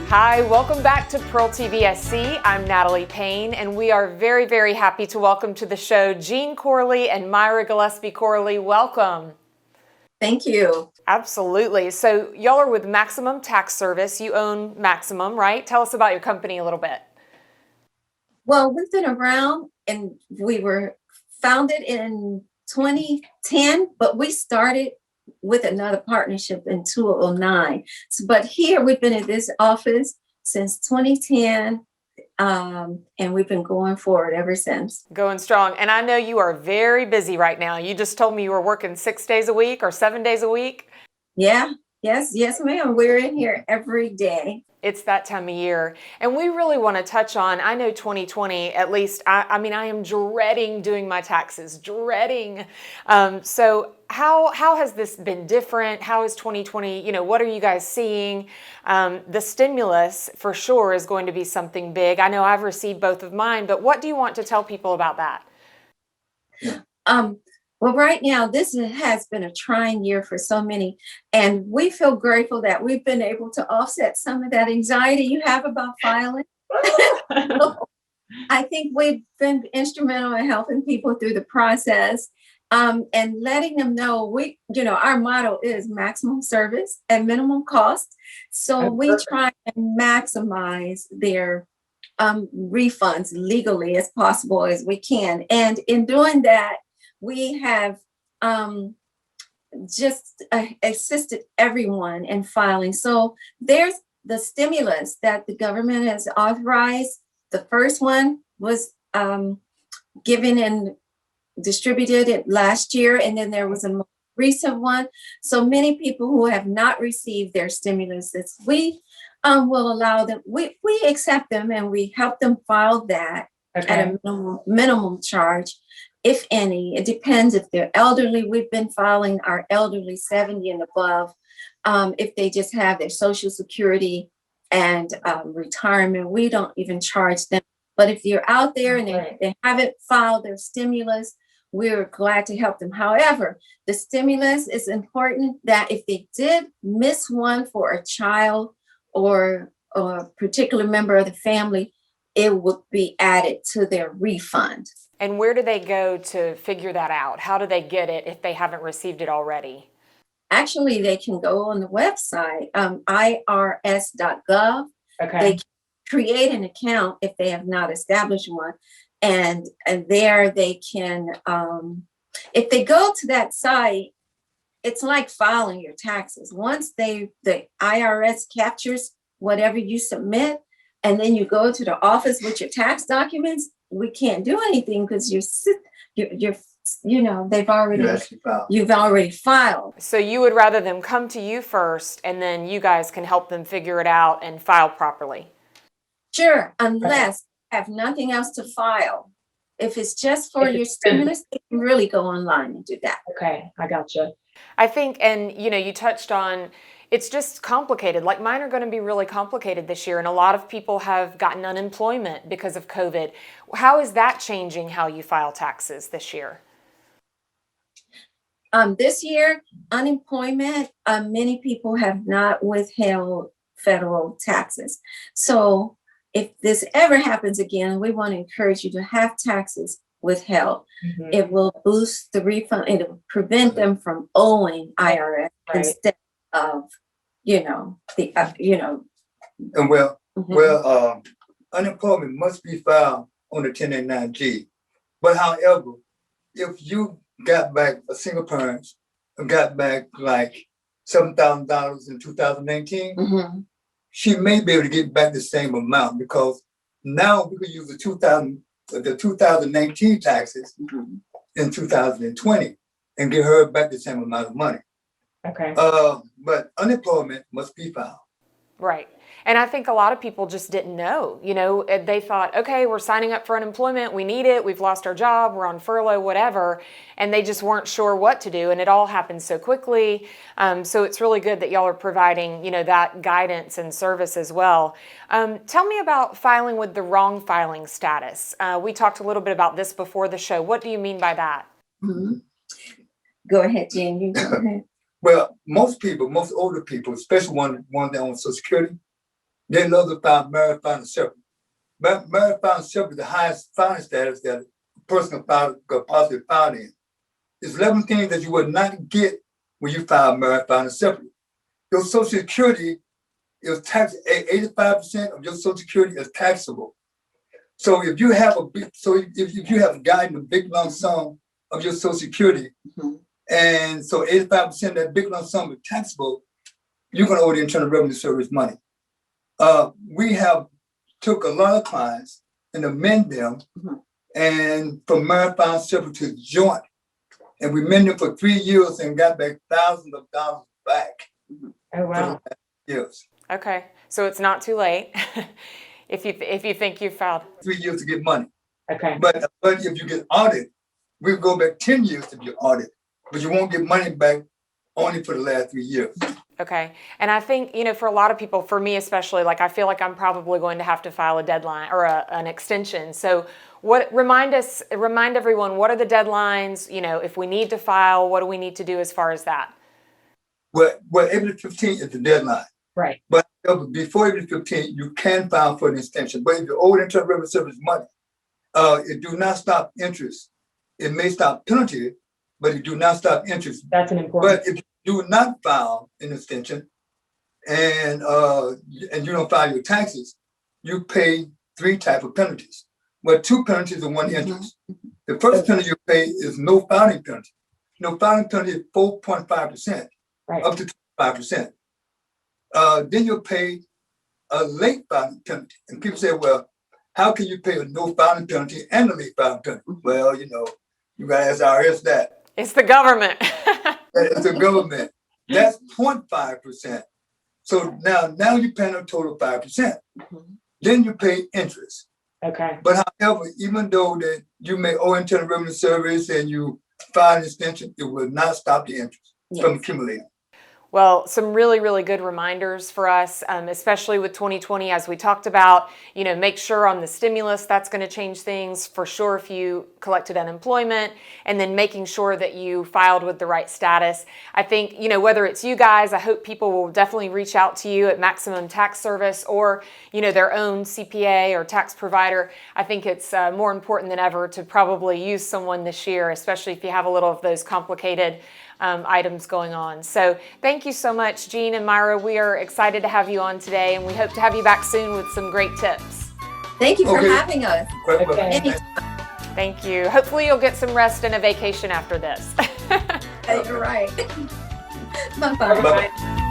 Hi, welcome back to PEARLtvsc. I'm Natalie Payne, and we are very, very happy to welcome to the show Jean Corley and Myra Gillespie Corley. Welcome. Thank you. Absolutely. So y'all are with Maximum Tax Service. You own Maximum, right? Tell us about your company a little bit. Well, we've been around and we were founded in 2010, but we started with another partnership in 2009. But here we've been in this office since 2010, and we've been going forward ever since. Going strong. And I know you are very busy right now. You just told me you were working 6 days a week or 7 days a week. Yeah, yes, ma'am. We're in here every day. It's that time of year. And we really want to touch on, I know 2020, at least, I mean, I am dreading doing my taxes, dreading. So how has this been different? How is 2020, what are you guys seeing? The stimulus for sure is going to be something big. I know I've received both of mine, but what do you want to tell people about that? Well, right now, this has been a trying year for so many, and we feel grateful that we've been able to offset some of that anxiety you have about filing. I think we've been instrumental in helping people through the process, and letting them know our motto is maximum service at minimum cost. So we try and maximize their refunds legally as possible as we can. And in doing that, we have just assisted everyone in filing. So there's the stimulus that the government has authorized. The first one was given and distributed last year, and then there was a more recent one. So many people who have not received their stimulus, we will allow them, we accept them and we help them file that at a minimum charge. If any, it depends if they're elderly. We've been filing our elderly 70 and above. If they just have their Social Security and retirement, we don't even charge them. But if you're out there and they haven't filed their stimulus, we're glad to help them. However, the stimulus is important that if they did miss one for a child or a particular member of the family, it would be added to their refund. And where do they go to figure that out? How do they get it if they haven't received it already? Actually, they can go on the website, irs.gov. They can create an account if they have not established one. And there they can, if they go to that site, it's like filing your taxes. Once the IRS captures whatever you submit, and then you go to the office with your tax documents, we can't do anything because you've already filed. So you would rather them come to you first, and then you guys can help them figure it out and file properly. Sure, unless you have nothing else to file. If it's just for your stimulus, you can really go online and do that. Okay, I gotcha. I think, and you touched on, it's just complicated. Like mine are going to be really complicated this year, and a lot of people have gotten unemployment because of COVID. How is that changing how you file taxes this year? This year, unemployment, many people have not withheld federal taxes. So if this ever happens again, we want to encourage you to have taxes withheld. Mm-hmm. It will boost the refund. It will prevent them from owing IRS instead of, And unemployment must be filed on the 1099-G. But however, if you got back a single parent and got back like $7,000 in 2019, mm-hmm. she may be able to get back the same amount because now we can use the 2019 taxes mm-hmm. in 2020 and get her back the same amount of money. Okay. But unemployment must be filed. Right. And I think a lot of people just didn't know, they thought, okay, we're signing up for unemployment. We need it. We've lost our job. We're on furlough, whatever. And they just weren't sure what to do. And it all happened so quickly. So it's really good that y'all are providing, that guidance and service as well. Tell me about filing with the wrong filing status. We talked a little bit about this before the show. What do you mean by that? Mm-hmm. Go ahead, Jen. You go ahead. Well, most older people, especially one that on Social Security, They love to file marriage filing separate. Marriage filing separate is the highest filing status that a person could possibly file in. There's 11 things that you would not get when you file marriage filing separate. Your Social Security is taxed. 85% of your Social Security is taxable. So if you have if you have gotten a big lump sum of your Social Security, and so 85% of that big lump sum is taxable, you're going to owe the Internal Revenue Service money. We have took a lot of clients and amend them, and from marriage filing separate to joint, and we amended them for 3 years and got back thousands of dollars back. Oh wow! Yes. Okay, so it's not too late if you think you've filed 3 years to get money. Okay. But if you get audited, we'll go back 10 years to be audited, but you won't get money back only for the last 3 years. Okay. And I think, for a lot of people, for me especially, like I feel like I'm probably going to have to file a deadline or an extension. So remind everyone, what are the deadlines? If we need to file, what do we need to do as far as that? Well, April 15th is the deadline. Right. But before April 15th, you can file for an extension. But if you owe the Internal Revenue Service money, it do not stop interest. It may stop penalty, but it do not stop interest. That's an important. But if you do not file an extension and you don't file your taxes, you pay 3 types of penalties. Well, 2 penalties and 1 interest. The first penalty you pay is no filing penalty. No filing penalty is 4.5%, Right. up to 5%. Then you'll pay a late filing penalty. And people say, well, how can you pay a no filing penalty and a late filing penalty? Well, you got to ask IRS that. It's the government. It's the government. That's 0.5%. So now you're paying a total of 5%. Then you pay interest. Okay. But however, even though that you may owe Internal Revenue Service and you file an extension, it will not stop the interest from accumulating. Well, some really, really good reminders for us, especially with 2020, as we talked about, make sure on the stimulus, that's going to change things for sure if you collected unemployment, and then making sure that you filed with the right status. I think, whether it's you guys, I hope people will definitely reach out to you at Maximum Tax Service or, their own CPA or tax provider. I think it's more important than ever to probably use someone this year, especially if you have a little of those complicated items going on. So thank you so much, Jean and Myra. We are excited to have you on today, and we hope to have you back soon with some great tips. Thank you for having us. Okay. Thank you. Hopefully you'll get some rest and a vacation after this. You're right. Bye-bye. Bye-bye.